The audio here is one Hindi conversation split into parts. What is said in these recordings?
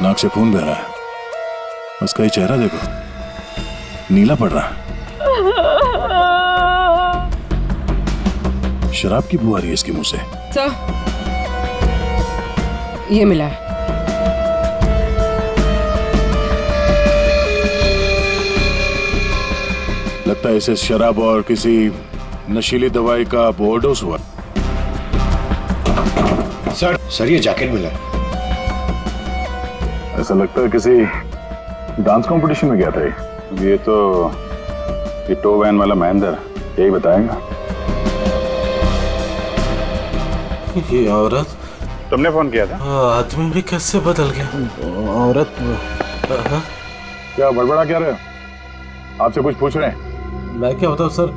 नाक से खून बह रहा है। उसका ये चेहरा देखो, नीला पड़ रहा है। शराब की बू आ रही है इसके मुंह से। सर, ये मिला है। लगता है इसे शराब और किसी नशीली दवाई का ओवरडोज हुआ। सर ये जैकेट मिला। ऐसा लगता है किसी डांस कंपटीशन में गया था ये तो ये टो वैन वाला महेंद्र यही बताएगा। ये औरत, तुमने फोन किया था? आदमी भी कैसे बदल गया। औरत क्या बड़बड़ा क्या रहे हो? आपसे कुछ पूछ रहे हैं। मैं क्या बताऊं सर,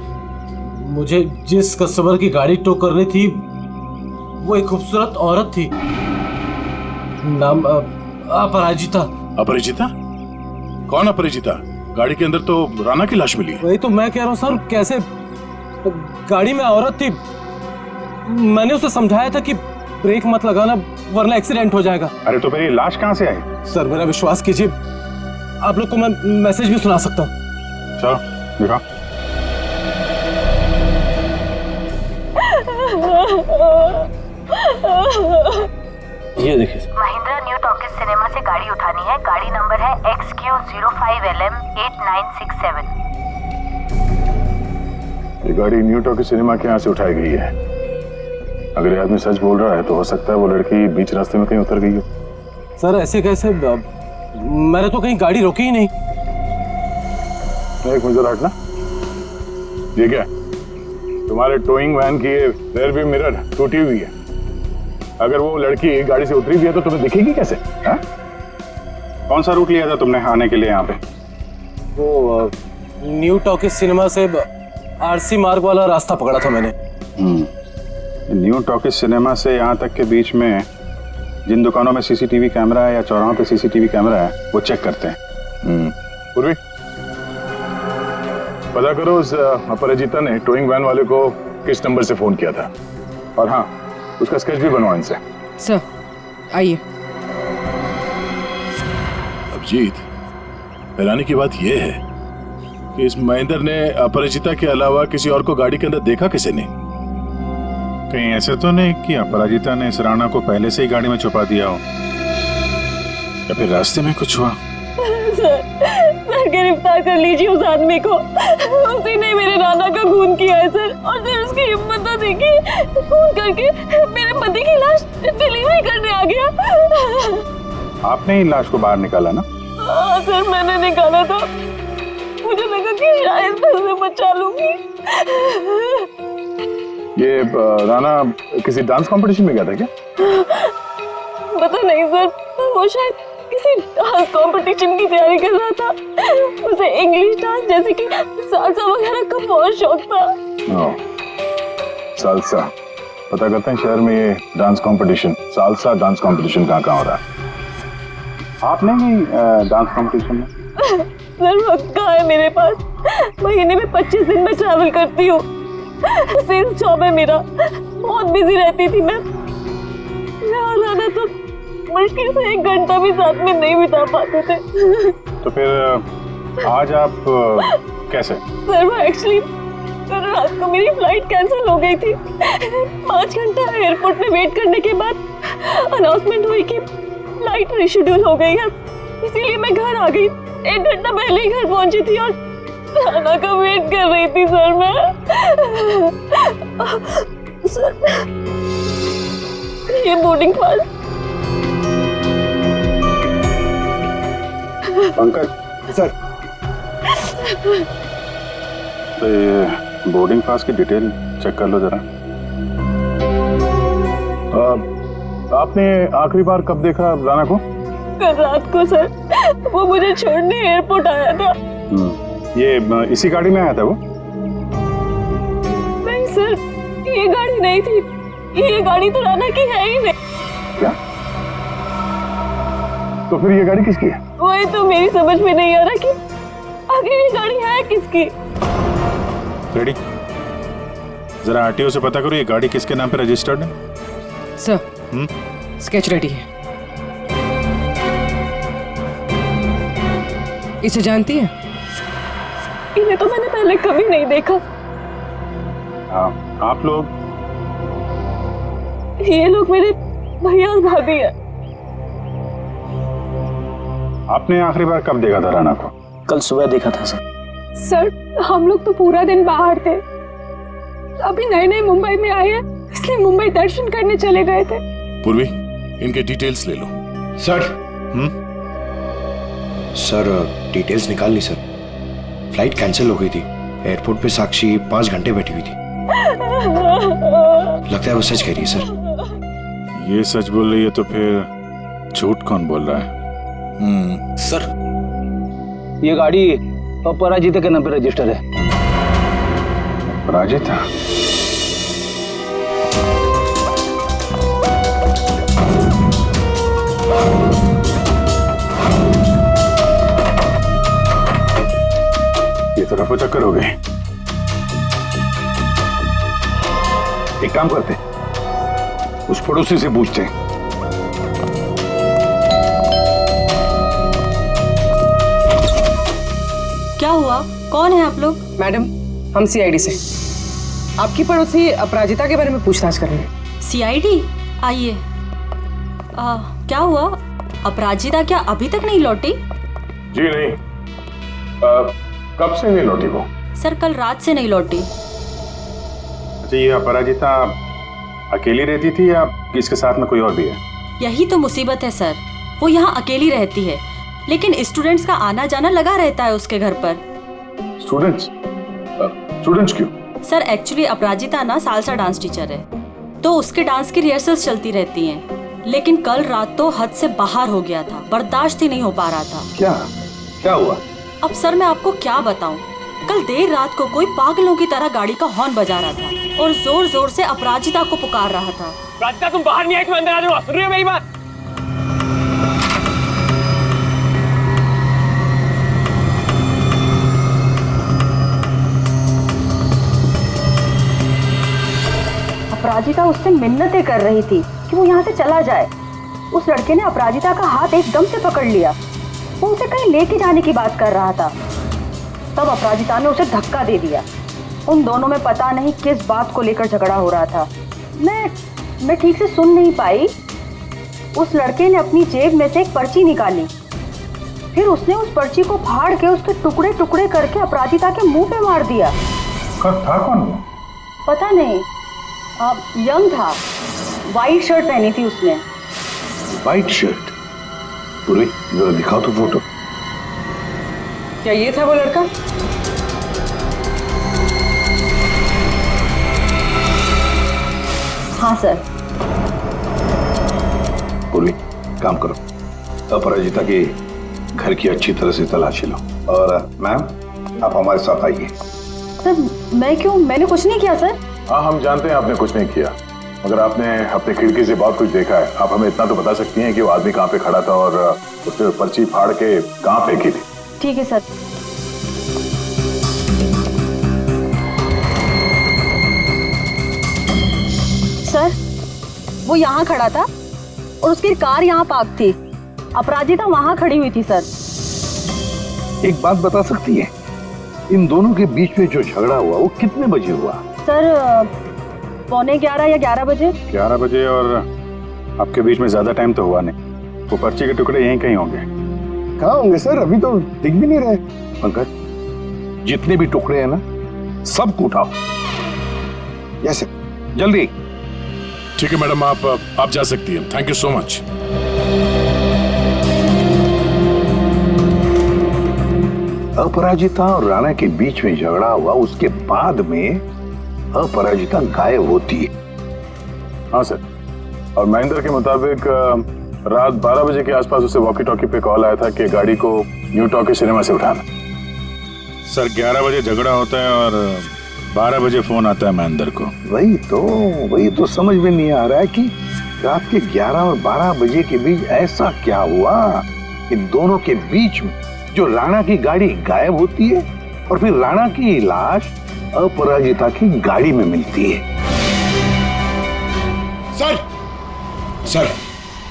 मुझे जिस कस्टमर की गाड़ी टो करनी थी वो एक खूबसूरत औरत थी, नाम अपराजिता। अपरिचिता? कौन अपरिचिता? गाड़ी के अंदर तो राणा की लाश मिली है। वही तो मैं कह रहा हूँ सर, कैसे गाड़ी में औरत थी। मैंने उसे समझाया था कि ब्रेक मत लगाना वरना एक्सीडेंट हो जाएगा। अरे तो फिर ये लाश कहाँ से आई? सर मेरा विश्वास कीजिए, आप लोग को मैं मैसेज भी सुना सकता हूँ। चलो दिखा। ये देखिए, महिंद्रा न्यू टॉकीज सिनेमा से गाड़ी उठानी है। गाड़ी नंबर है XQ05LM8967। ये गाड़ी न्यू टॉकीज सिनेमा के यहाँ से उठाई गई है। अगर ये आदमी सच बोल रहा है तो हो सकता है वो लड़की बीच रास्ते में कहीं उतर गई हो। सर ऐसे कैसे, मैंने तो कहीं गाड़ी रोकी ही नहीं। एक मिनट हटना। ये क्या? तुम्हारे टोइंग वैन की रेयर व्यू मिरर टूटी हुई है। अगर वो लड़की गाड़ी से उतरी भी है तो तुम्हें दिखेगी कैसे? हा? कौन सा रूट लिया था तुमने आने के लिए यहाँ पे? वो न्यू टॉकीज सिनेमा से आरसी मार्ग वाला रास्ता पकड़ा था मैंने। न्यू टॉकीज सिनेमा से यहाँ तक के बीच में जिन दुकानों में सीसीटीवी कैमरा है या चौराहों पे सीसीटीवी कैमरा है वो चेक करते हैं। पूर्वी पता करो उस अपराजिता ने टोइंग वैन वाले को किस नंबर से फोन किया था, और हाँ उसका स्केच भी बनवाओ इनसे। सर आइए। अभिजीत, हैरानी की बात यह है कि इस महेंद्र ने अपराजिता के अलावा किसी और को गाड़ी के अंदर देखा किसी ने? कहीं ऐसे तो नहीं कि अपराजिता ने इस राणा को पहले से ही गाड़ी में छुपा दिया हो, या फिर रास्ते में कुछ हुआ? सर गिरफ्तार कर लीजिए उस आदमी को। उसी ने मेरे राणा का खून किया है सर। और सर उसकी हिम्मत तो देखिए, खून करके मेरे पति की लाश डिलीवरी करने आ गया। आपने ही लाश को बाहर निकाला ना? हाँ सर मैंने निकाला था। मुझे लगा कि शायद मैं उसे बचा लूंगी। ये राणा किसी डांस कंपटीशन में गया था क्या? पता नहीं सर, वो शायद किसी डांस कंपटीशन की तैयारी कर रहा था। उसे इंग्लिश डांस जैसे कि सालसा वगैरह का बहुत शौक था। सालसा, पता करते हैं शहर में ये dance competition, salsa dance competition कहाँ हो रहा है। आपने भी डांस कंपटीशन में? सर वक्त कहाँ है मेरे पास? महीने में 25 दिन में ट्रैवल करती हूँ। सेल्स जॉब है मेरा, बहुत बिजी रहती थी मैं। यहाँ जाना तो मुश्किल से 1 घंटा भी साथ में नहीं बिता पाते थे। तो फिर आज आप कैसे? सर वो एक्चुअली कल रात को मेरी फ्लाइट कैंसिल हो गई थी। 5 घंटा एयरपोर्ट में वेट करने के बाद अनाउंसमेंट हुई कि फ्लाइट रिशेड्यूल हो गई है, इसीलिए मैं घर आ गई। 1 घंटा पहले ही घर पहुंची थी और राणा का वेट कर रही थी सर मैं। सर ये बोर्डिंग पास। पंकज सर, तो ये बोर्डिंग पास की डिटेल चेक कर लो जरा। आपने आखिरी बार कब देखा राणा को? कल रात को सर, वो मुझे छोड़ने एयरपोर्ट आया था। ये इसी गाड़ी में आया था वो? नहीं सर, ये गाड़ी नहीं थी। ये गाड़ी तो राणा की है ही नहीं। क्या? तो फिर ये गाड़ी किसकी है? वही तो मेरी समझ में नहीं आ रहा कि आखिर ये गाड़ी है किसकी। रेडी, जरा आरटीओ से पता करो ये गाड़ी किसके नाम पे रजिस्टर्ड है। सर स्केच रेडी है। इसे जानती है? इन्हें तो मैंने पहले कभी नहीं देखा। आप लोग? ये लोग मेरे भैया और भाभी है। आपने आखिरी बार कब देखा था राणा को? कल सुबह देखा था सर। सर हम लोग तो पूरा दिन बाहर थे, अभी नए नए मुंबई में आए हैं, इसलिए मुंबई दर्शन करने चले गए थे। पूर्वी, इनके डिटेल्स ले लो। सर सर डिटेल्स निकाल ली सर। फ्लाइट कैंसिल हो गई थी। एयरपोर्ट पे साक्षी 5 घंटे बैठी हुई थी। लगता है वो सच कह रही है सर। ये सच बोल रही है तो फिर झूठ कौन बोल रहा है? सर ये गाड़ी अपराजिता के नाम पे रजिस्टर है। अपराजिता? ये तो रफा चक्कर हो गए। एक काम करते, उस पड़ोसी से पूछते हैं। क्या हुआ? कौन है आप लोग? मैडम, हम सीआईडी से आपकी पड़ोसी अपराजिता के बारे में पूछताछ कर रहे हैं। सीआईडी? आइए। क्या हुआ? अपराजिता क्या अभी तक नहीं लौटी? जी नहीं। कब से नहीं लौटी वो? सर कल रात से नहीं लौटी। अच्छा, ये अपराजिता अकेली रहती थी या इसके साथ में कोई और भी है? यही तो मुसीबत है सर, वो यहाँ अकेली रहती है, लेकिन स्टूडेंट्स का आना जाना लगा रहता है उसके घर पर। स्टूडेंट्स? स्टूडेंट्स क्यों? सर एक्चुअली अपराजिता ना सालसा डांस टीचर है, तो उसके डांस की रिहर्सल्स चलती रहती हैं। लेकिन कल रात तो हद से बाहर हो गया था, बर्दाश्त ही नहीं हो पा रहा था। क्या हुआ? अब सर मैं आपको क्या बताऊं, कल देर रात को कोई पागलों की तरह गाड़ी का हॉर्न बजा रहा था और जोर जोर से अपराजिता को पुकार रहा था। अपराजिता तुम बाहर नहीं आई, तुम अंदर आ जाओ। सुन रही हो मेरी बात? अपराजिता उससे मिन्नतें कर रही थी कि वो यहाँ से चला जाए। उस लड़के ने अपराजिता का हाथ एकदम से पकड़ लिया। वो उसे कहीं लेके जाने की बात कर रहा था। तब अपराजिता ने उसे धक्का दे दिया। उन दोनों में पता नहीं किस बात को लेकर झगड़ा हो रहा था। मैं ठीक से सुन नहीं पाई। उस लड़के ने अपनी जेब में से एक पर्ची निकाली, फिर उसने उस पर्ची को फाड़ के उसके टुकड़े टुकड़े करके अपराजिता के मुंह पे मार दिया। था कौन वो? पता नहीं, यंग था, वाइट शर्ट पहनी थी उसने। White shirt? पूरी जरा दिखाओ तो फोटो। क्या ये था वो लड़का? हाँ सर। पूरी काम करो, अपराजिता के घर की अच्छी तरह से तलाशी लो। और मैम, आप हमारे साथ आइए। सर मैं क्यों? मैंने कुछ नहीं किया सर। हाँ, हम जानते हैं आपने कुछ नहीं किया, मगर आपने अपने खिड़की से बहुत कुछ देखा है। आप हमें इतना तो बता सकती हैं कि वो आदमी कहाँ पे खड़ा था और उसने पर्ची फाड़ के कहाँ फेंकी थी? ठीक है सर। सर वो यहाँ खड़ा था और उसकी कार यहाँ पार्क थी। अपराजिता वहाँ खड़ी हुई थी सर। एक बात बता सकती है, इन दोनों के बीच में जो झगड़ा हुआ वो कितने बजे हुआ? सर 11:15 या 11 बजे। 11 बजे। और आपके बीच में ज्यादा टाइम तो हुआ नहीं। वो पर्ची के टुकड़े यहीं कहीं होंगे। कहाँ होंगे सर? अभी तो दिख भी नहीं रहे। पंकज, जितने भी टुकड़े हैं ना, सबको उठाओ। यस जल्दी। ठीक है मैडम, आप जा सकती हैं। Thank you so much. Aparajita और राणा के बीच में झगड़ा हुआ, उसके बाद में अपराजिता गायब होती है। हाँ सर, और महेंद्र के मुताबिक रात 12 बजे के आसपास उसे वॉकी टॉकी पे कॉल आया था कि गाड़ी को न्यू टॉकी सिनेमा से उठाना। सर 11 बजे झगड़ा होता है और 12 बजे फोन आता है महेंद्र को। वही तो समझ में नहीं आ रहा है कि रात के 11 और 12 बजे के बीच ऐसा क्या हुआ कि दोनों के बीच में जो राणा की गाड़ी गायब होती है और फिर राणा की लाश अपराजिता की गाड़ी में मिलती है। सर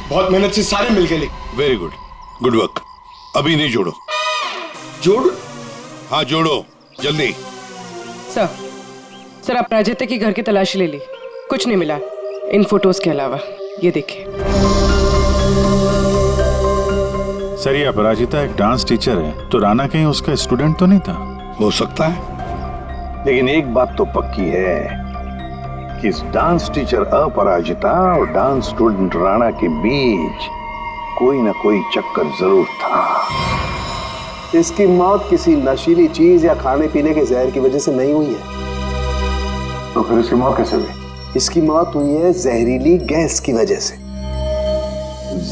बहुत मेहनत से सारे मिल गए। Very good, good work. अभी नहीं जोड़ो, जोड़। हाँ जोड़ो जल्दी। सर अपराजिता की घर की तलाशी ले ली, कुछ नहीं मिला इन फोटोज के अलावा। ये देखिए सर, ये अपराजिता एक डांस टीचर है, तो राणा कहीं उसका स्टूडेंट तो नहीं था? हो सकता है, लेकिन एक बात तो पक्की है कि इस डांस टीचर अपराजिता और डांस स्टूडेंट राणा के बीच कोई ना कोई चक्कर जरूर था। इसकी मौत किसी नशीली चीज या खाने पीने के जहर की वजह से नहीं हुई है। तो फिर इसकी मौत कैसे हुई? इसकी मौत हुई है जहरीली गैस की वजह से।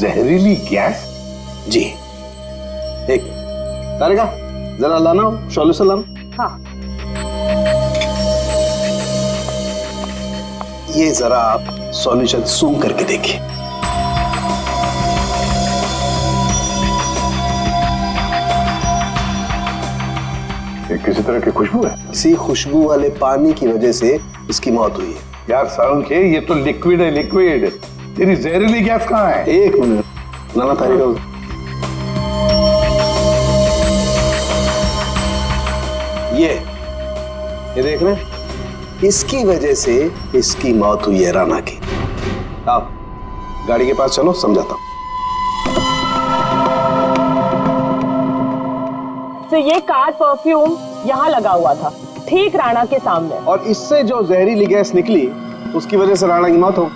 जहरीली गैस? जी। एक तारिका जरा लाना, सॉल्यूशन लाना। हाँ। ये जरा आप सॉल्यूशन सूंघ करके देखिए। किसी तरह की खुशबू है। इसी खुशबू वाले पानी की वजह से इसकी मौत हुई है। यार सारुण के, ये तो लिक्विड है, लिक्विड। तेरी जहरीली गैस कहाँ है? एक मिनट लाना तारिका। ये देख रहे हैं, इसकी वजह से इसकी मौत हुई है राणा की। आप गाड़ी के पास चलो, समझाता हूं। तो ये कार परफ्यूम यहाँ लगा हुआ था, ठीक राणा के सामने। और इससे जो जहरीली गैस निकली, उसकी वजह से राणा की मौत हो।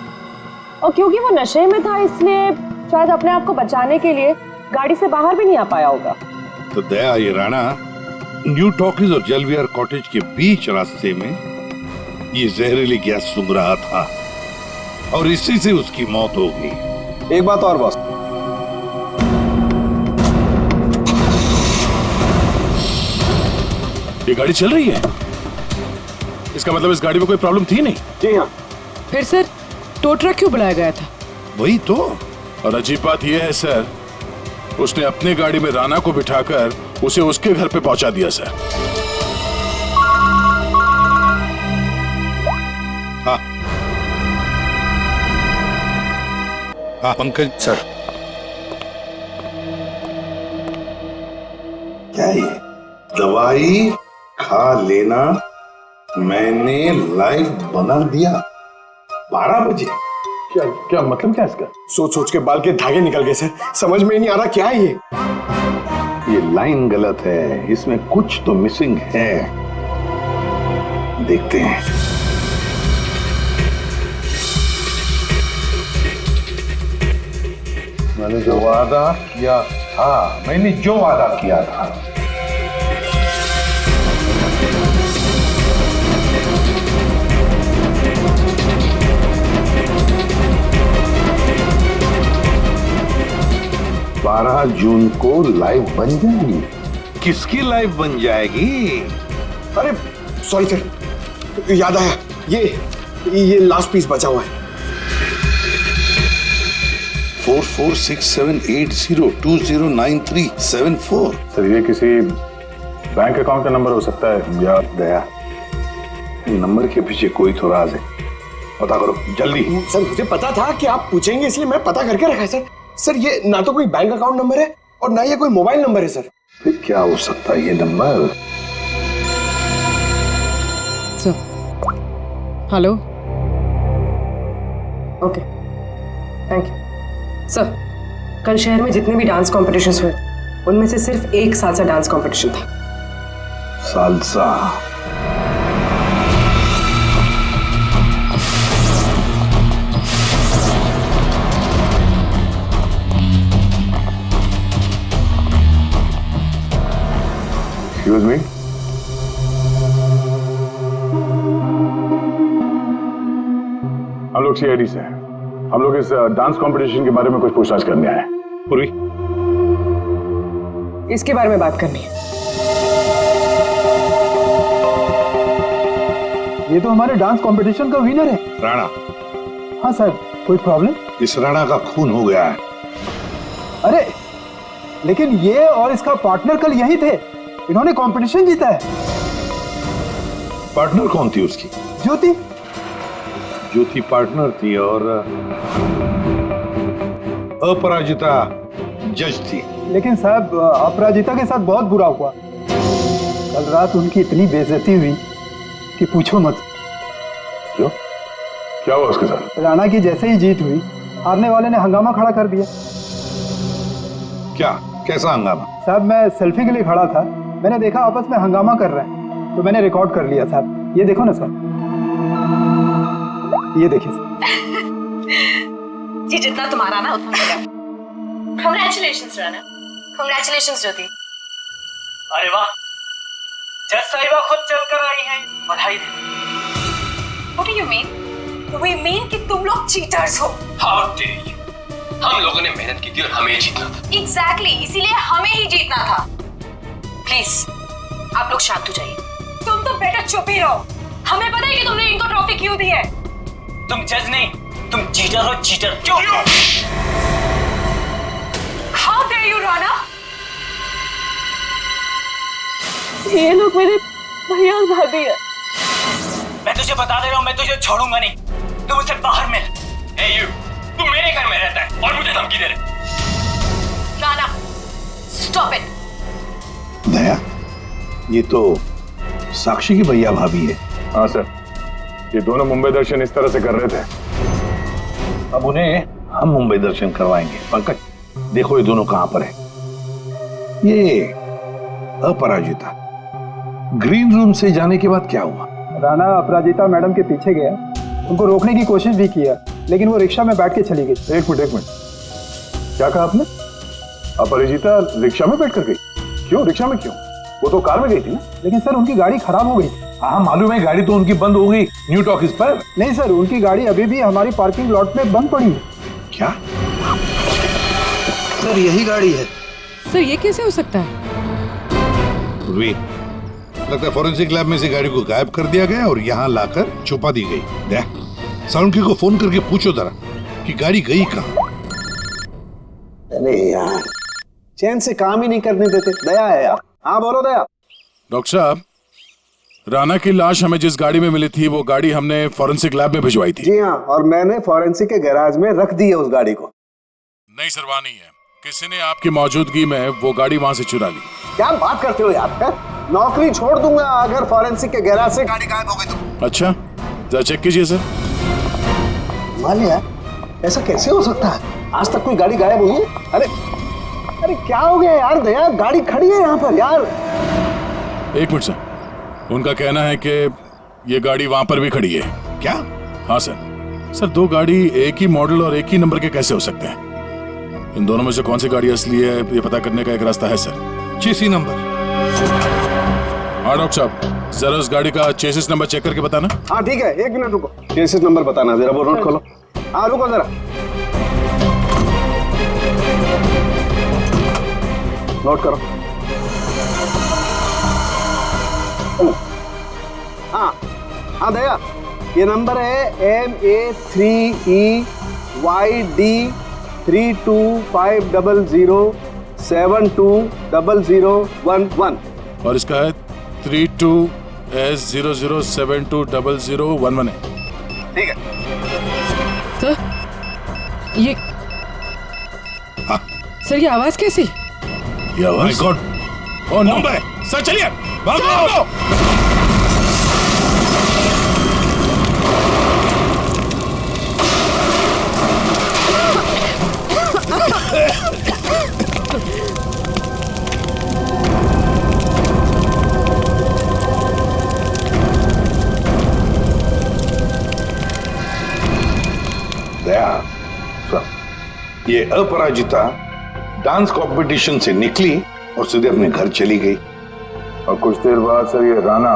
और क्योंकि वो नशे में था, इसलिए शायद अपने आप को बचाने के लिए गाड़ी से बाहर भी नहीं आ पाया होगा। तो दया, ये राणा न्यू टॉकीज और जलवियर कॉटेज के बीच रास्ते में ये जहरीली गैस सूंघ रहा था और इसी से उसकी मौत हो गई। एक बात और बॉस, ये गाड़ी चल रही है, इसका मतलब इस गाड़ी में कोई प्रॉब्लम थी नहीं। जी हाँ। फिर सर टो ट्रक क्यों बुलाया गया था? वही तो। और अजीब बात यह है सर, उसने अपने गाड़ी में राणा को बिठाकर उसे उसके घर पे पहुंचा दिया सर। हाँ हाँ पंकज सर। क्या ये दवाई खा लेना मैंने लाइव बना दिया 12 बजे? क्या मतलब क्या इसका? सोच सोच के बाल के धागे निकल गए सर, समझ में ही नहीं आ रहा क्या है ये लाइन गलत है, इसमें कुछ तो मिसिंग है। देखते हैं। मैंने जो वादा किया था, मैंने जो वादा किया था, बारह जून को लाइव बन जाएगी। किसकी लाइव बन जाएगी? अरे सॉरी सर, याद आया, ये लास्ट पीस बचा हुआ है। 446780209374। सर ये किसी बैंक अकाउंट का नंबर हो सकता है या दया, नंबर के पीछे कोई तो राज है, पता करो जल्दी। सर मुझे पता था कि आप पूछेंगे, इसलिए मैं पता करके रखा है सर। सर ये ना तो कोई बैंक अकाउंट नंबर है और ना ये कोई मोबाइल नंबर है सर। फिर क्या हो सकता है ये number? Sir hello. Okay thank you sir. कल शहर में जितने भी डांस कॉम्पिटिशन्स हुए उनमें से सिर्फ एक सालसा डांस कॉम्पिटिशन था। सालसा? एक्सक्यूज मी, हम लोग सीआईडी से हैं। हम लोग इस डांस कंपटीशन के बारे में कुछ पूछताछ करने आए हैं। पूर्वी, इसके बारे में बात करनी है। ये तो हमारे डांस कंपटीशन का विनर है। राणा। हाँ सर, कोई प्रॉब्लम? इस राणा का खून हो गया है। अरे लेकिन ये और इसका पार्टनर कल यही थे, इन्होंने कंपटीशन जीता है। पार्टनर कौन थी उसकी? ज्योति। ज्योति पार्टनर थी और अपराजिता जज थी। लेकिन साहब अपराजिता के साथ बहुत बुरा हुआ। कल रात उनकी इतनी बेइज्जती हुई कि पूछो मत। क्यों? क्या हुआ उसके साथ? राणा की जैसे ही जीत हुई, हारने वाले ने हंगामा खड़ा कर दिया। क्या? कैसा हंगामा? साहब मैं सेल्फी के लिए खड़ा था, मैंने देखा आपस में हंगामा कर रहे हैं, तो मैंने रिकॉर्ड कर लिया साहब। ये देखो ना सर, ये देखिए सर। जी जितना तुम्हारा ना उतना मेरा। कांग्रेचुलेशंस राणा। कांग्रेचुलेशंस ज्योति। अरे वाह, जज साहिबा खुद चलकर आई हैं, बधाई दे। What do you mean? We mean कि तुम लोग चीटर्स हो। How dare you? हम लोगों ने मेहनत की थी और हमें जीतना था। Exactly, इसीलिए हमें ही जीतना था। प्लीज आप लोग शांत हो जाइए। तुम तो बेटर चुप ही रहो। हमें पता है कि तुमने इनको ट्रॉफी क्यों दी है। तुम जज नहीं, तुम चीटर हो, चीटर। क्यों? How dare you, Rana? ये लोग मेरे भैया और भाभी है। मैं तुझे बता दे रहा हूँ, मैं तुझे छोड़ूंगा नहीं। तू मुझसे बाहर मिल। Hey you, तू मेरे घर में रहता है और मुझे धमकी दे रहे। Rana, stop it. दया, ये तो साक्षी की भैया भाभी है। हाँ सर, ये दोनों मुंबई दर्शन इस तरह से कर रहे थे। अब उन्हें हम मुंबई दर्शन करवाएंगे। पंकज, देखो ये दोनों कहां पर है। ये अपराजिता ग्रीन रूम से जाने के बाद क्या हुआ? राणा अपराजिता मैडम के पीछे गया, उनको रोकने की कोशिश भी किया, लेकिन वो रिक्शा में बैठ के चली गई। एक मिनट, क्या कहा आपने? अपराजिता रिक्शा में बैठ कर गई? क्यों? रिक्शा में क्यों? वो तो कार में गई थी ना। लेकिन सर उनकी गाड़ी खराब हो गई। हाँ मालूम है, गाड़ी तो उनकी बंद हो गई न्यू टॉकीज पर। नहीं सर, उनकी गाड़ी अभी भी हमारी पार्किंग लॉट में बंद पड़ी है। क्या? सर यही गाड़ी है। सर ये कैसे हो सकता है? लगता है फॉरेंसिक लैब में से गाड़ी को गायब कर दिया गया और यहाँ लाकर छुपा दी गई। सालुंकी को फोन करके पूछो जरा कि गाड़ी गई कहाँ। अरे यार, चैन से काम ही नहीं करने देते। दया है यार। हाँ बोलो दया। डॉक्टर साहब, राणा की लाश हमें जिस गाड़ी में मिली थी वो गाड़ी हमने फॉरेंसिक लैब में भिजवाई थी। जी हाँ, और मैंने फॉरेंसिक के गैराज में रख दी है उस गाड़ी को। नहीं सर, वहाँ नहीं है। किसी ने आपकी मौजूदगी में वो गाड़ी वहाँ से चुरा ली। क्या बात करते हो यार? नौकरी छोड़ दूंगा अगर फॉरेंसिक के गैराज से गाड़ी गायब हो गई तो। अच्छा, जरा चेक कीजिए सर। मालिया, ऐसा कैसे हो सकता है? आज तक कोई गाड़ी गायब हुई है? अरे क्या हो गया यार दया? गाड़ी खड़ी है यहाँ पर यार। एक मिनट सर, उनका कहना है कि ये गाड़ी वहां पर भी खड़ी है। क्या? हाँ सर, दो गाड़ी एक ही मॉडल और एक ही नंबर के कैसे हो सकते हैं? इन दोनों में से कौन सी गाड़ी असली है ये पता करने का एक रास्ता है सर। चेसी नंबर। हाँ डॉक्टर साहब, जरा उस गाड़ी का चेसिस नंबर चेक करके बताना। हाँ ठीक है, एक मिनट रुको। चेसिस नंबर बताना जरा, वो नोट खोलो। हाँ रुको जरा, नोट करो। हाँ दया, ये नंबर है MA3EYD325007200011 और इसका है 32S00720011 है। ठीक है सर, ये हाँ? सर ये आवाज कैसी? ये आवाज? God, oh no. Mumbai. Sir चलिए, भागो। दया, ये अपराजिता डांस कंपटीशन से निकली और सीधे अपने घर चली गई। और कुछ देर बाद सर ये राणा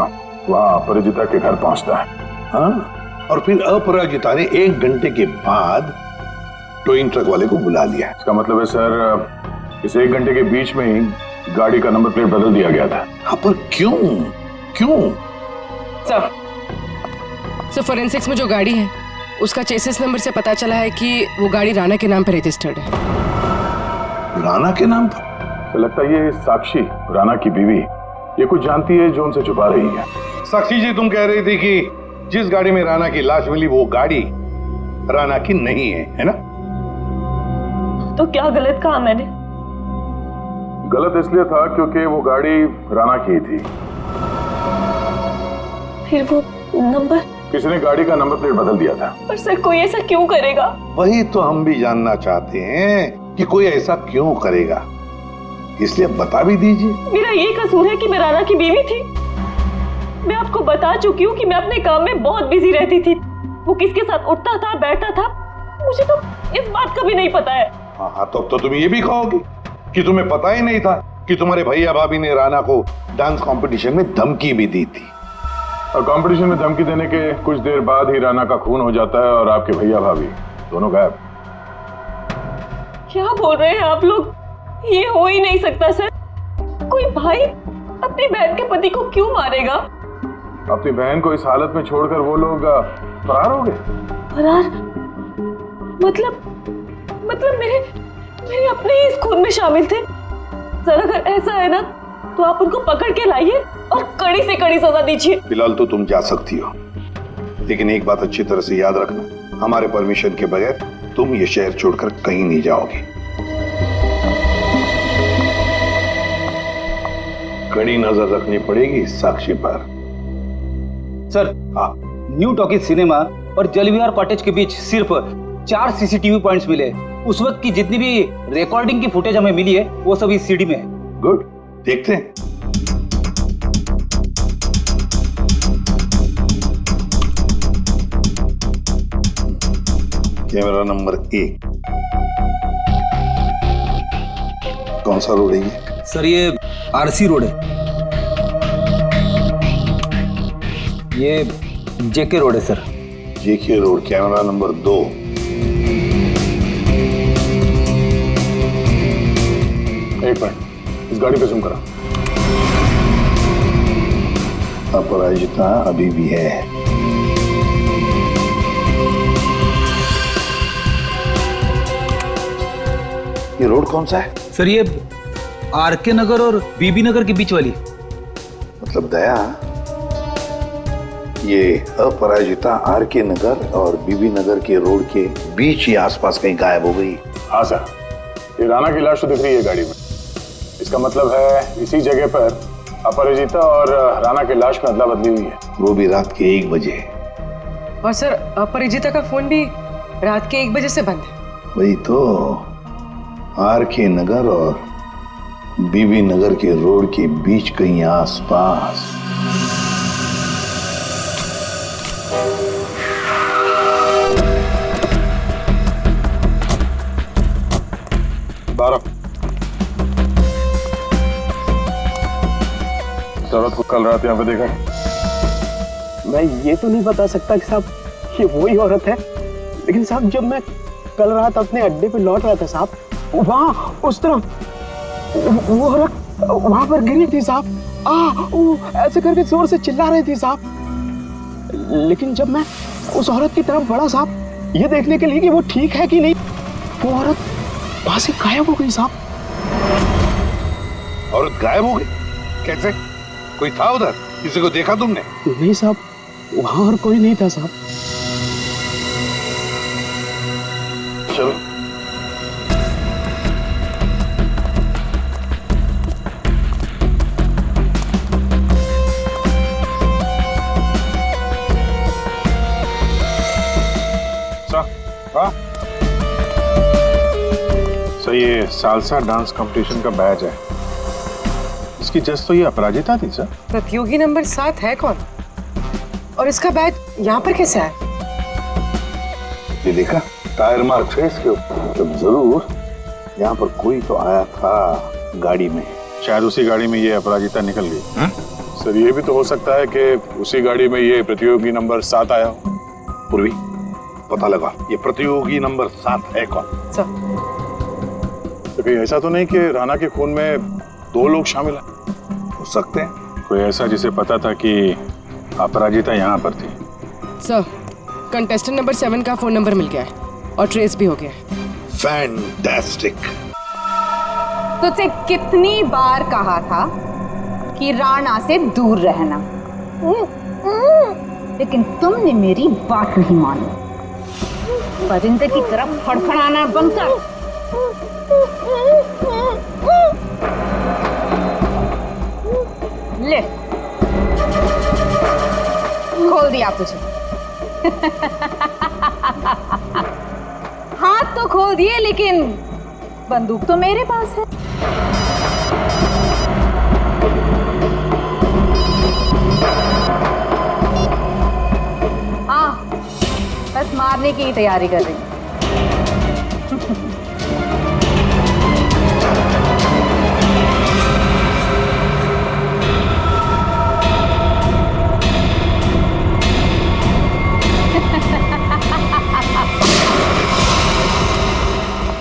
वहां अपराजिता के घर पहुंचता है। हाँ, और फिर अपराजिता ने 1 घंटे के बाद टोइंग ट्रक वाले को बुला लिया। इसका मतलब है सर, इस 1 घंटे के बीच में ही गाड़ी का नंबर प्लेट बदल दिया गया था। हाँ, पर क्यों? सर फोरेंसिक्स में जो गाड़ी है उसका चेसिस नंबर से पता चला है कि वो गाड़ी राणा के नाम पर रजिस्टर्ड है। राणा के नाम पर? तो लगता है ये साक्षी, राणा की बीवी, ये कुछ जानती है जो उनसे छुपा रही है। साक्षी जी, तुम कह रही थी कि जिस गाड़ी में राणा की लाश मिली वो गाड़ी राणा की नहीं है ना? तो क्या गलत कहा मैंने? गलत इसलिए था क्योंकि वो गाड़ी राणा की थी फिर वो नंबर? किसी ने गाड़ी का नंबर प्लेट बदल दिया था। पर सर कोई ऐसा क्यों करेगा? वही तो हम भी जानना चाहते हैं कि कोई ऐसा क्यों करेगा, इसलिए बता भी दीजिए। मेरा ये कसूर है कि मैं राणा की बीवी थी। मैं आपको बता चुकी हूँ कि मैं अपने काम में बहुत बिजी रहती थी। वो किसके साथ उठता था बैठता था मुझे तो इस बात का भी नहीं पता है। हाँ तो तुम ये भी कहोगे कि तुम्हें पता ही नहीं था कि तुम्हारे भैया भाभी ने राणा को डांस कंपटीशन में धमकी भी दी थी। और कंपटीशन में धमकी देने के कुछ देर बाद ही राणा का खून हो जाता है और आपके भैया भाभी दोनों गायब। क्या बोल रहे हैं आप लोग? ये हो ही नहीं सकता सर। कोई भाई अपनी बहन के पति को क्यों मारेगा? अपनी बहन को इस हालत में छोड़कर वो लोग फरार हो गए। फरार? मतलब मेरे अपने ही इस खून में शामिल थे। सर अगर ऐसा है ना तो आप उनको पकड़ के लाइए और कड़ी से कड़ी सजा दीजिए। फिलहाल तो तुम जा सकती हो, लेकिन एक बात अच्छी तरह से याद रखना, हमारे परमिशन के बगैर तुम ये शहर छोड़कर कहीं नहीं जाओगे। कड़ी नजर रखनी पड़ेगी साक्षी पर। सर न्यू टॉकीज सिनेमा और जलविहार कॉटेज के बीच सिर्फ 4 सीसीटीवी पॉइंट्स मिले। उस वक्त की जितनी भी रिकॉर्डिंग की फुटेज हमें मिली है वो सब इस सीडी में है। गुड, देखते हैं। Camera number 1। कौन सा रोड है ये? सर ये आरसी रोड है। ये जेके रोड है सर। जेके रोड, कैमरा नंबर 2। एक मिनट, इस गाड़ी पे जूम करा। अपराजिता अभी भी है। ये रोड कौन सा है? सर ये आरके नगर और बीबी नगर के बीच वाली। मतलब दया, ये अपराजिता आरके नगर और बीबी नगर के रोड के बीच ही आसपास कहीं गायब हो गई। हाँ सर, ये राणा की लाश तो दिख रही है गाड़ी में। इसका मतलब है इसी जगह पर अपराजिता और राणा की लाश में अदला बदली हुई है। वो भी रात के 1 बजे। और सर अपराजिता का फोन भी रात के 1 बजे से बंद है। वही तो, आरके नगर और बीबी नगर के रोड के बीच कहीं आसपास। औरत को कल रात यहाँ पे देखा? मैं ये तो नहीं बता सकता कि साहब ये वही औरत है, लेकिन साहब जब मैं कल रात अपने अड्डे पे लौट रहा था साहब, वहाँ उस तरफ वो औरत वहां पर गिरी थी साहब। वो ऐसे करके जोर से चिल्ला रही थी साहब। लेकिन जब मैं उस औरत की तरफ बढ़ा साहब ये देखने के लिए कि वो ठीक है कि नहीं, वो औरत वहां से गायब हो गई साहब। औरत गायब हो गई? कैसे? कोई था उधर? किसी को देखा तुमने? नहीं साहब, वहां और कोई नहीं था साहब। चलो सर ये सालसा डांस कंपटीशन का बैच है। इसकी जज तो ये अपराजिता थी सर। प्रतियोगी नंबर 7 है कौन? और इसका बैच यहाँ पर कैसे आया? ये देखा, टायर मार्क है इसके ऊपर। तो जरूर यहाँ पर कोई तो आया था गाड़ी में। शायद उसी गाड़ी में ये अपराजिता निकल गई। सर ये भी तो हो सकता है कि उसी गाड़ी में ये प्रतियोगी नंबर 7 आया हो। पूर्वी, पता लगा ये प्रतियोगी नंबर 7 है कौन? सर तो कहीं ऐसा तो नहीं कि राणा के खून में 2 लोग शामिल हैं? हो सकते हैं। कोई ऐसा जिसे पता था कि अपराजिता यहाँ पर थी। सर कंटेस्टेंट नंबर 7 का फोन नंबर मिल गया है और ट्रेस भी हो गया है। फैंटास्टिक। तुझसे कितनी बार कहा था कि राणा से दूर रहना, लेकिन तुमने मेरी बात नहीं मानी। परिंदे की तरफ फड़फड़ाना बंद कर। ले चाहिए आप तुझे? हाथ तो खोल दिए लेकिन बंदूक तो मेरे पास है। हाँ, बस मारने की ही तैयारी कर रही हूँ।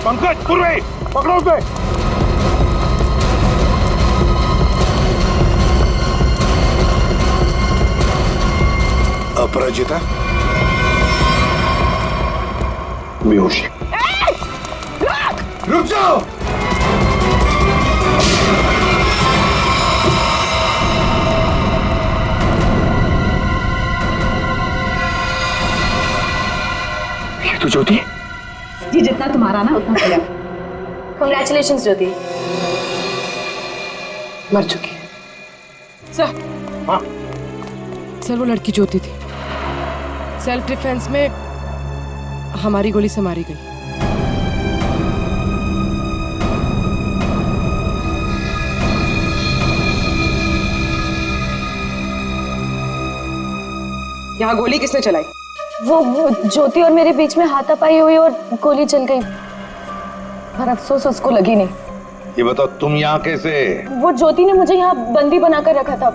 पंकज, पूर्वे, पकड़ो उसे। अपराजिता, बेहोशी। रुक जाओ। ये तो ज्योति है। जी जितना तुम्हारा ना उतना मेरा। कांग्रेचुलेशंस ज्योति। मर चुकी है। सर। हाँ। सर वो लड़की ज्योति थी। सेल्फ डिफेंस में हमारी गोली से मारी गई। यहाँ गोली किसने चलाई? वो ज्योति और मेरे बीच में हाथापाई हुई और गोली चल गई, पर अफसोस उसको लगी नहीं। ये बताओ तुम यहाँ कैसे? वो ज्योति ने मुझे यहाँ बंदी बनाकर रखा था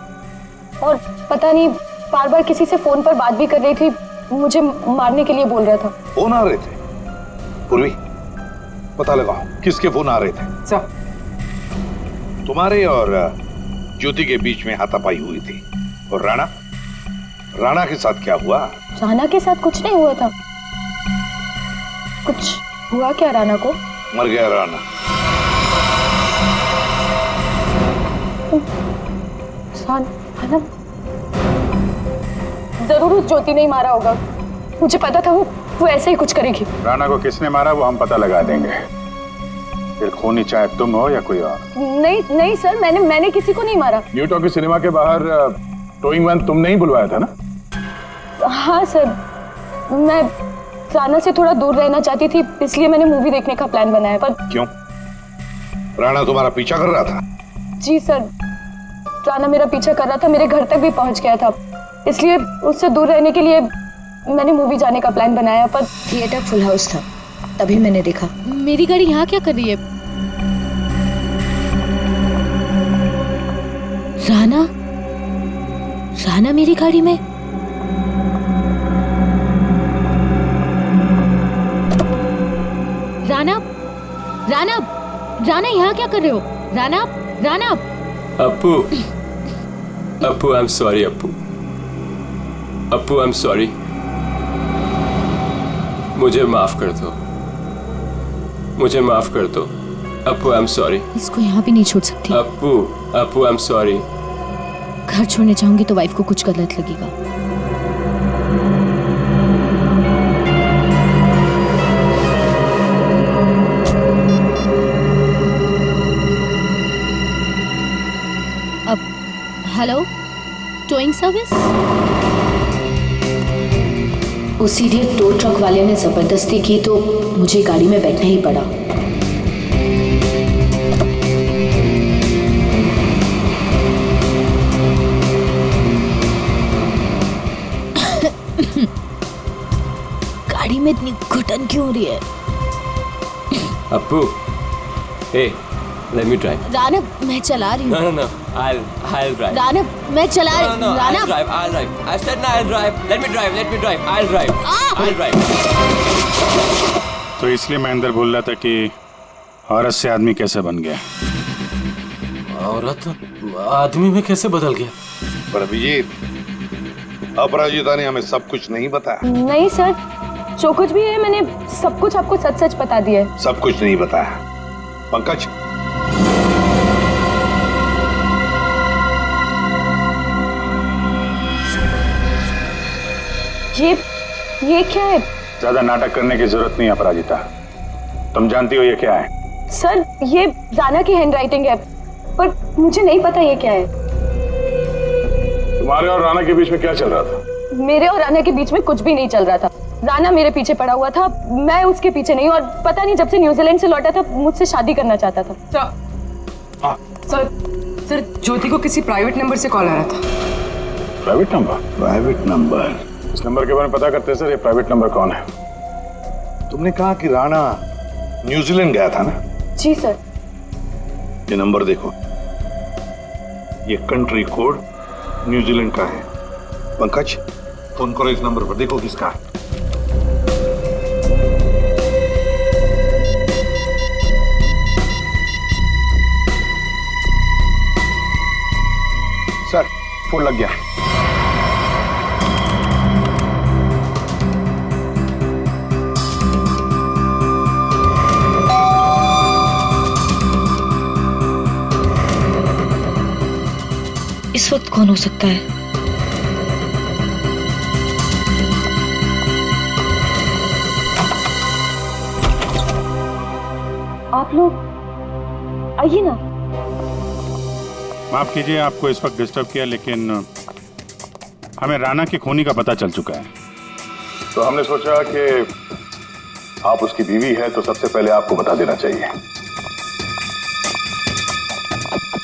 और पता नहीं बार बार किसी से फोन पर बात भी कर रही थी, मुझे मारने के लिए बोल रहा था। फोन आ रहे थे? पूर्वी, पता लगाओ किसके फोन आ रहे थे। सर। तुम्हारे और ज्योति के बीच में हाथापाई हुई थी। और राणा के साथ क्या हुआ? राणा के साथ कुछ नहीं हुआ था। कुछ हुआ क्या राणा को? मर गया राणा। राणा जरूर उस ज्योति ने ही मारा होगा। मुझे पता था वो ऐसे ही कुछ करेगी। राणा को किसने मारा वो हम पता लगा देंगे। फिर खूनी चाहे तुम हो या कोई और। नहीं सर, मैंने किसी को नहीं मारा। न्यू टॉकी सिनेमा के बाहर टोइंग वैन तुमने ही बुलवाया था ना? हाँ सर, मैं राणा से थोड़ा दूर रहना चाहती थी, इसलिए मैंने मूवी देखने का प्लान बनाया। पर क्यों? राणा तुम्हारा पीछा कर रहा था? जी सर, राणा मेरा पीछा कर रहा था, मेरे घर तक भी पहुंच गया था, इसलिए उससे दूर रहने के लिए मैंने मूवी जाने का प्लान बनाया। पर थिएटर फुल हाउस था, तभी मैंने देखा। मेरी गाड़ी यहाँ क्या कर रही है? राणा मेरी गाड़ी में? राणा यहाँ क्या कर रहे हो? Rana Appu I am sorry. Appu I am sorry. मुझे माफ कर दो। Appu I am sorry. इसको यहाँ भी नहीं छोड़ सकती। Appu I am sorry. घर छोड़ने चाहूंगी तो वाइफ को कुछ गलत लगेगा। Hello, towing service? उसी दिन टो ट्रक वाले ने जबरदस्ती की तो मुझे गाड़ी में बैठना ही पड़ा। गाड़ी में इतनी घुटन क्यों हो रही है? Appu, hey, let me drive. Rana, मैं चला रही हूँ। No, I'll drive. राणा, मैं चला रही हूँ। No, I'll drive. I said no, I'll drive. Let me drive. I'll drive. तो इसलिए मैं अंदर बोल रहा था कि औरत से आदमी कैसे बन गया। औरत आदमी में कैसे बदल गया? पर अभिजीत, अपराजिता ने हमें सब कुछ नहीं बताया। नहीं सर, जो कुछ भी है मैंने सब कुछ आपको सच सच बता दिया है। सब कुछ नहीं बताया। पंकज, ये क्या है? ज्यादा नाटक करने की जरूरत नहीं अपराजिता, तुम जानती हो ये क्या है। सर, ये राणा की हैंडराइटिंग है, पर मुझे नहीं पता ये क्या है। तुम्हारे और राणा के बीच में क्या चल रहा था? मेरे और राना के बीच में कुछ भी नहीं चल रहा था। राना मेरे पीछे पड़ा हुआ था, मैं उसके पीछे नहीं, और पता नहीं जब से न्यूजीलैंड से लौटा था मुझसे शादी करना चाहता था। सर ज्योति को किसी प्राइवेट नंबर से कॉल आ रहा था। Private number? Private number? इस नंबर के बारे में पता करते हैं सर, ये प्राइवेट नंबर कौन है? तुमने कहा कि राणा न्यूजीलैंड गया था ना? जी सर। ये नंबर देखो, ये कंट्री कोड न्यूजीलैंड का है। पंकज, फोन करो इस नंबर पर, देखो किसका है। सर फोन लग गया। इस वक्त कौन हो सकता है? आप लोग आइए ना। माफ कीजिए आपको इस वक्त डिस्टर्ब किया, लेकिन हमें राणा की खूनी का पता चल चुका है। तो हमने सोचा कि आप उसकी बीवी है तो सबसे पहले आपको बता देना चाहिए।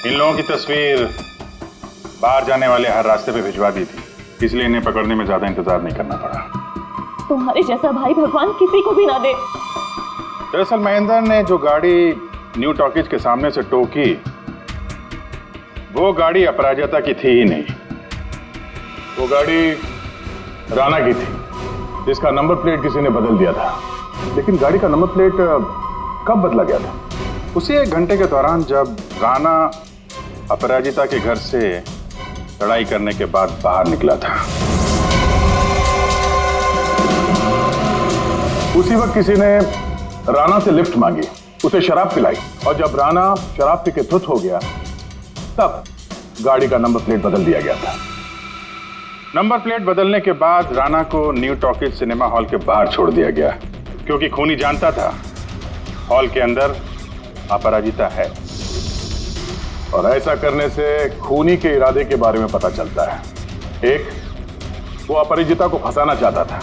इन लोगों की तस्वीर बाहर जाने वाले हर रास्ते पे भिजवा दी थी, इसलिए इन्हें पकड़ने में ज्यादा इंतजार नहीं करना पड़ा। तुम्हारे जैसा भाई भगवान किसी को भी ना दे। दरअसल महेंद्र ने जो गाड़ी न्यू टॉकीज के सामने से टो की, वो गाड़ी अपराजिता की थी ही नहीं। वो गाड़ी राणा की थी, जिसका नंबर प्लेट किसी ने बदल दिया था। लेकिन गाड़ी का नंबर प्लेट कब बदला गया था? उसी 1 घंटे के दौरान जब राणा अपराजिता के घर से लड़ाई करने के बाद बाहर निकला था। उसी वक्त किसी ने राणा से लिफ्ट मांगी, उसे शराब पिलाई, और जब राणा शराब पी के धुत हो गया तब गाड़ी का नंबर प्लेट बदल दिया गया था। नंबर प्लेट बदलने के बाद राणा को न्यू टॉकीज सिनेमा हॉल के बाहर छोड़ दिया गया, क्योंकि खूनी जानता था हॉल के अंदर अपराजिता है। और ऐसा करने से खूनी के इरादे के बारे में पता चलता है। एक, वो अपराजिता को फंसाना चाहता था,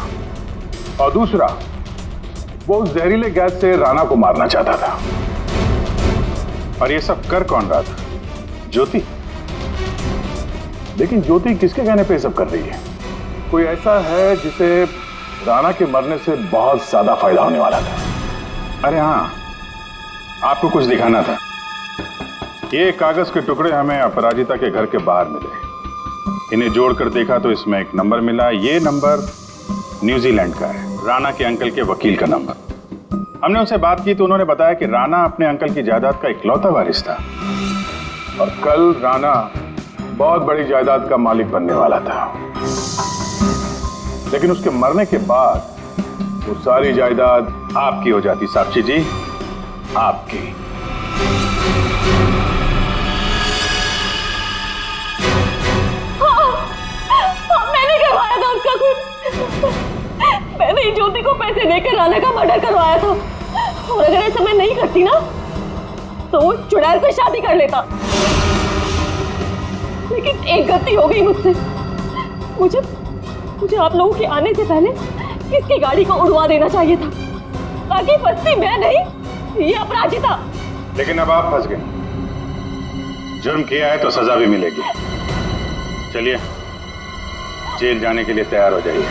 और दूसरा, वो उस जहरीले गैस से राणा को मारना चाहता था। और ये सब कर कौन रहा था? ज्योति। लेकिन ज्योति किसके कहने पे सब कर रही है? कोई ऐसा है जिसे राणा के मरने से बहुत ज्यादा फायदा होने वाला था। अरे हाँ, आपको कुछ दिखाना था। ये कागज के टुकड़े हमें अपराजिता के घर के बाहर मिले। इन्हें जोड़कर देखा तो इसमें एक नंबर मिला। ये नंबर न्यूजीलैंड का है, राणा के अंकल के वकील का नंबर। हमने उनसे बात की तो उन्होंने बताया कि राणा अपने अंकल की जायदाद का इकलौता वारिस था, और कल राणा बहुत बड़ी जायदाद का मालिक बनने वाला था। लेकिन उसके मरने के बाद वो सारी जायदाद आपकी हो जाती। साक्षी जी, आपकी। मैंने करवाया था उसका खून। मैंने ही ज्योति को पैसे देकर राणा का मर्डर करवाया था, और अगर ऐसा मैं नहीं करती ना तो वो चुड़ैल से शादी कर लेता। लेकिन एक गलती हो गई मुझसे। मुझे आप लोगों के आने से पहले इसकी गाड़ी को उड़वा देना चाहिए था, ताकि फंसती मैं नहीं, ये अपराजिता। लेकिन अब आप फंस गए। जुर्म किया है तो सजा भी मिलेगी। चलिए जेल जाने के लिए तैयार हो जाइए।